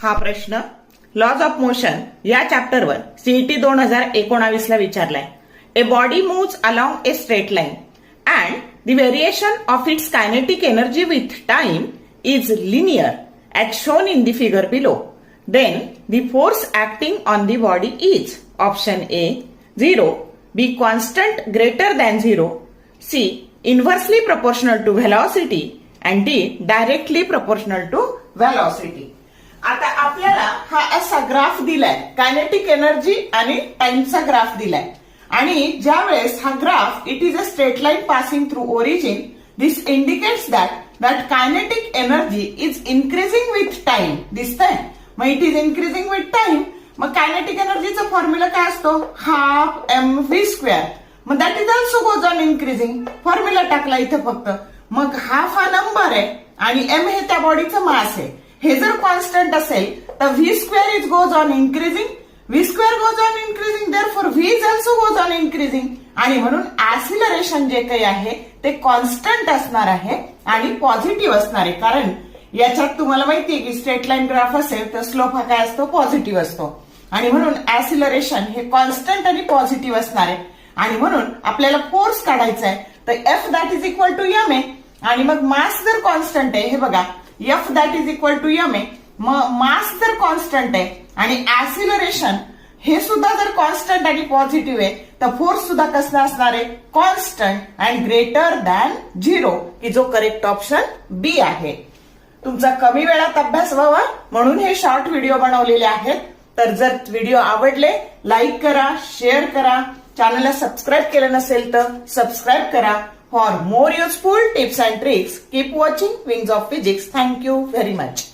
हा प्रश्न lodge of motion या चॅप्टरवर सीईटी 2019 ला विचारलाय. A body moves along a straight line and the variation of its kinetic energy with time is linear as shown in the figure below. Then the force acting on the body is option A 0, B constant greater than 0, C inversely proportional to velocity and D directly proportional to velocity. आता आपल्याला हा असा graph दिलाय, kinetic energy आणि टाइमचा graph दिलाय आणि ज्यावेळेस हा graph it is a straight line passing through origin. This indicates that kinetic energy is increasing with time. दिसतंय मग it is increasing with time. मग कायनेटिक एनर्जीचा फॉर्म्युला काय असतो? Half M V square. मग that is also goes on increasing. Formula टाकला इथे फक्त. मग हाफ हा नंबर आहे आणि एम हे त्या बॉडीचं मास आहे. हे जर कॉन्स्टंट असेल तर V square is goes on increasing. V square goes on increasing therefore V is also goes on increasing. आणि म्हणून ऍसिलरेशन जे काही आहे ते कॉन्स्टंट असणार आहे आणि पॉझिटिव्ह असणार आहे. कारण याच्यात तुम्हाला माहितीये की स्ट्रेट लाईन ग्राफ असेल तर स्लोप हा काय असतो? पॉझिटिव्ह असतो. आणि म्हणून ऍसिलरेशन हे कॉन्स्टंट आणि पॉझिटिव्ह असणार आहे. आणि म्हणून आपल्याला फोर्स काढायचा आहे तर F that is equal to M आहे. आणि मग मास जर कॉन्स्टंट आहे, हे बघा F that is equal to M आहे. मग मास जर कॉन्स्टंट आहे आणि ऍसिलरेशन हे सुद्धा जर कॉन्स्टंट आणि पॉझिटिव्ह आहे तर फोर्स सुद्धा कसला असणार आहे? कॉन्स्टंट अँड ग्रेटर दॅन 0, की जो करेक्ट ऑप्शन बी आहे. तुमचा कमी वेळात अभ्यास व्हावा म्हणून हे शॉर्ट व्हिडिओ बनवलेले आहेत. तर जर व्हिडिओ आवडले लाईक करा, शेअर करा. चॅनलला सबस्क्राईब केलं नसेल तर सबस्क्राईब करा. For more useful tips and tricks keep watching wings of physics. Thank you very much.